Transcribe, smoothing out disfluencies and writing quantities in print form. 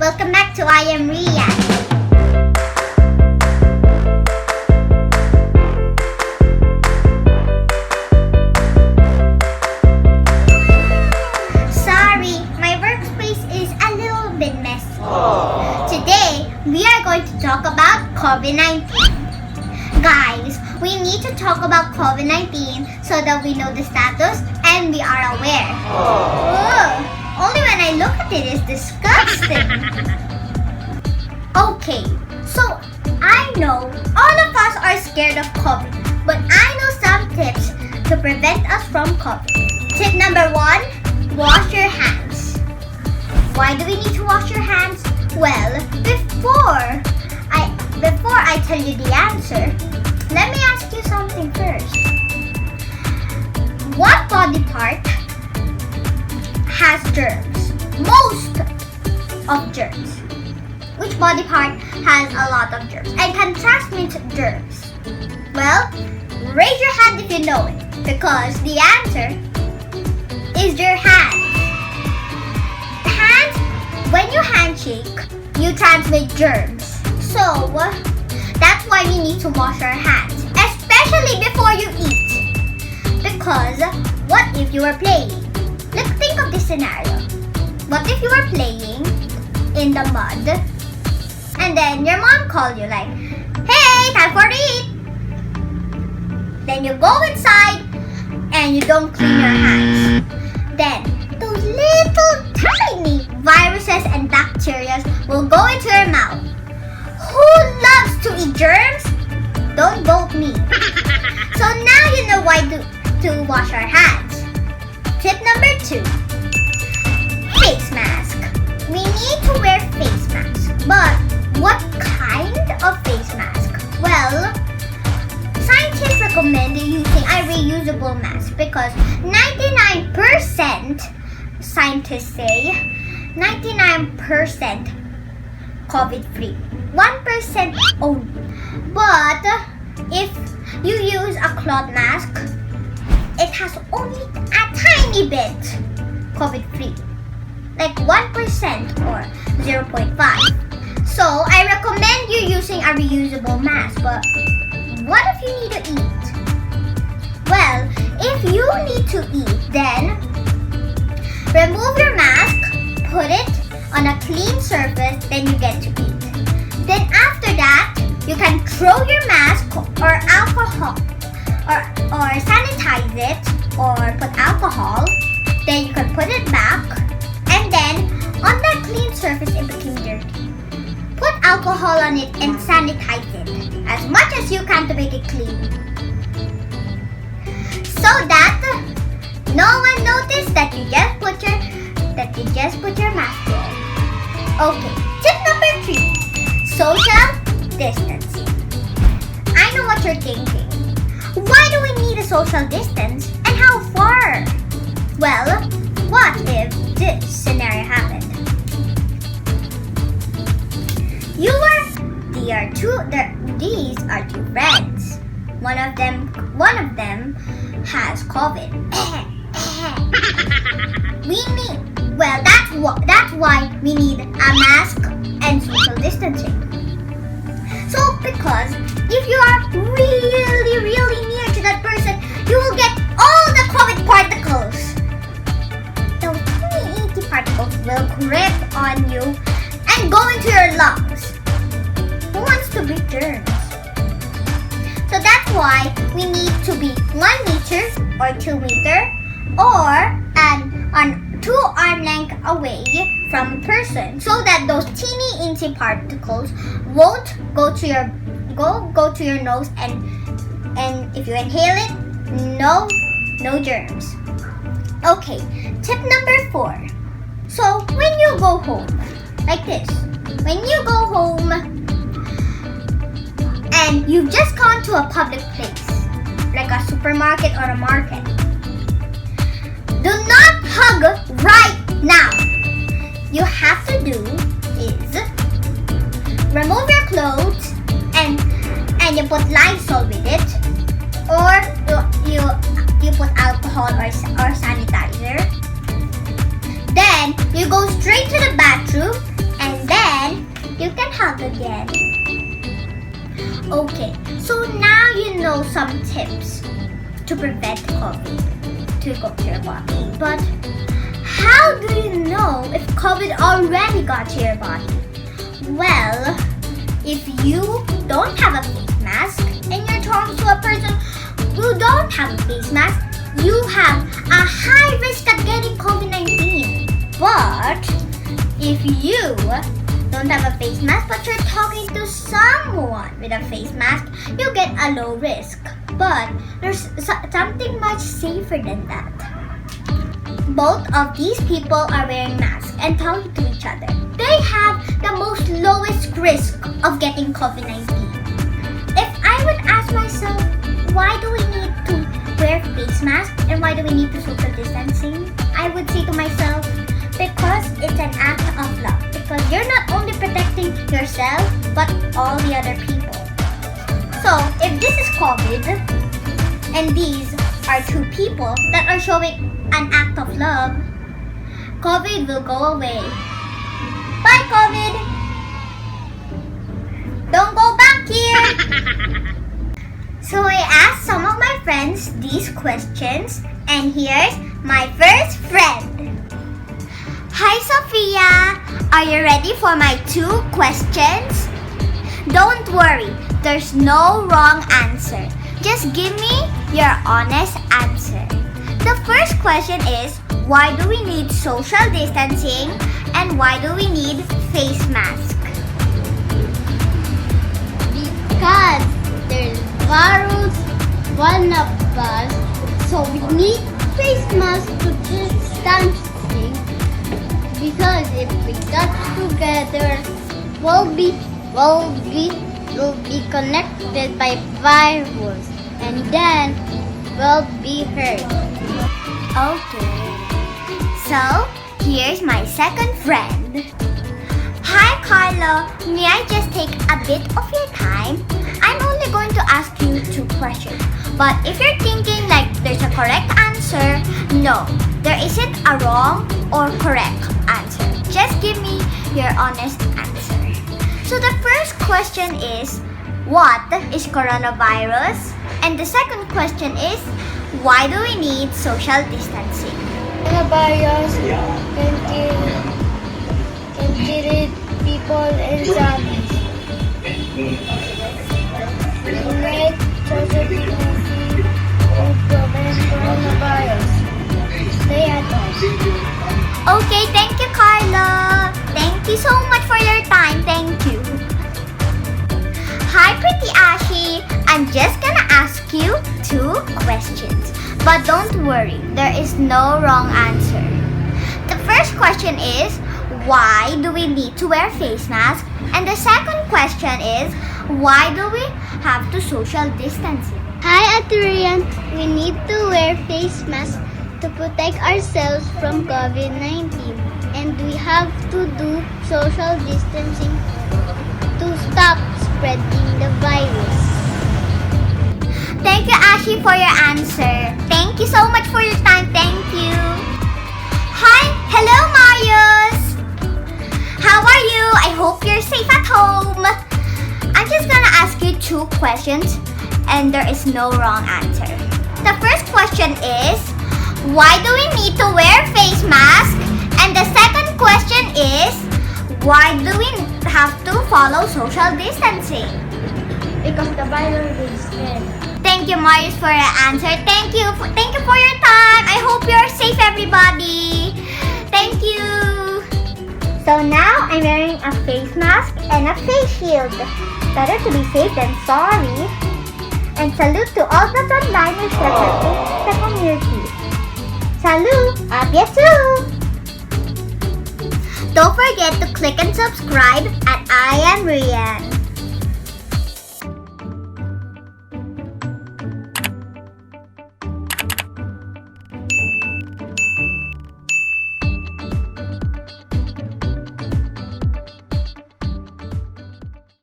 Welcome back to I Am Rian. Sorry, my workspace is a little bit messy. Today, we are going to talk about COVID-19. Guys, we need to talk about COVID-19 so that we know the status and we are aware. Only when I look at it is disgusting. Okay, so I know all of us are scared of COVID, but I know some tips to prevent us from COVID. Tip number 1, wash your hands. Why do we need to wash your hands? Well, before I tell you the answer, let me ask you something first. What body part has germs? Most of germs. Which body part has a lot of germs and can transmit germs? Well, raise your hand if you know it, because the answer is your hands. Hands, when you handshake, you transmit germs. So, that's why we need to wash our hands, especially before you eat. Because, what if you were playing? Let's think of this scenario. What if you were playing in the mud and then your mom called you like, "Hey, time for to eat." Then you go inside and you don't clean your hands. Then those little tiny viruses and bacteria will go into your mouth. Who loves to eat germs? Don't vote me. So now you know why to wash our hands. Tip number 2, face mask. We need to wear face masks. But what kind of face mask? Well, scientists recommend using a reusable mask because 99% scientists say 99% COVID-free. 1% only. But if you use a cloth mask, it has only a tiny bit COVID-free. Like 1% or 0.5. So I recommend you using a reusable mask. But what if you need to eat? Well, if you need to eat, then remove your mask, put it on a clean surface, then you get to eat. Then after that, you can throw your mask or alcohol or sanitize it or put alcohol. Then you can put it back, and then on that clean surface it became dirty. Put alcohol on it and sanitize it as much as you can to make it clean, so that no one noticed that you just put your mask on. Okay, tip number 3, social distancing. I know what you're thinking. Why do we need a social distance and how far? Well, what if this scenario happened? These are two friends. One of them has COVID. That's why we need a mask and social distancing. So, because if you are really, really near to that person, you will get all the COVID particles. Those teeny particles will grip on you and go into your lungs. Who wants to breathe germs? So that's why we need to be 1 meter or 2 meter or on 2 arm length away from a person, so that those teeny incy particles won't go to your nose, and if you inhale it, no germs. Okay, tip number 4. So when you go home, like this, when you go home and you've just gone to a public place, like a supermarket or a market, do not hug right now. You have to do is remove your clothes and you put Lysol with it, or you put alcohol or sanitizer. Then you go straight to the bathroom and then and hug again. Okay, so now you know some tips to prevent COVID to go to your body. But how do you know if COVID already got to your body? Well, if you don't have a face mask and you're talking to a person who don't have a face mask, you have a high risk at getting COVID-19. But if you don't have a face mask but you're talking to someone with a face mask, you get a low risk. But there's something much safer than that. Both of these people are wearing masks and talking to each other. They have the most lowest risk of getting COVID-19. If I would ask myself, why do we need to wear face masks and why do we need to social distancing? I would say to myself, because it's an act of love. Because you're not only protecting yourself, but all the other people. So, if this is COVID, and these are two people that are showing an act of love, COVID will go away. Bye, COVID! Don't go back here! So I asked some of my friends these questions, and here's my first friend. Hi, Sophia! Are you ready for my 2 questions? Don't worry, there's no wrong answer. Just give me your honest answer. The first question is, why do we need social distancing and why do we need face mask? Because there's virus, one of us, so we need face mask to distancing. Because if we got together, we'll be connected by virus, and then we'll be hurt. Okay. So, here's my second friend. Hi, Carlo. May I just take a bit of your time? I'm only going to ask you 2 questions. But if you're thinking like there's a correct answer, no, there isn't a wrong or correct answer. Just give me your honest answer. So the first question is, what is coronavirus? And the second question is, why do we need social distancing? Coronavirus can kill people in zombies. We make social distancing to prevent coronavirus. Stay at home. Okay, thank you, Carla. Thank you so much for your time. Thank you. Hi, Pretty Ashi. I'm just gonna ask you 2 questions. But don't worry, there is no wrong answer. The first question is, why do we need to wear face masks? And the second question is, why do we have to social distancing? Hi, Adrian. We need to wear face masks to protect ourselves from COVID-19. And we have to do social distancing to stop spreading the virus. Thank you, Ashi, for your answer. Thank you so much for your time. Thank you. Hi, hello, Marius. How are you? I hope you're safe at home. I'm just gonna ask you 2 questions, and there is no wrong answer. The first question is, why do we need to wear face mask? And the second question is, why do we have to follow social distancing? Because the virus will spread. Thank you, Marius, for your answer. Thank you for your time. I hope you're safe, everybody. Thank you. So now I'm wearing a face mask and a face shield. Better to be safe than sorry. And salute to all the frontliners that help the community. Salute! A bientôt! Don't forget to click and subscribe at I Am Rian.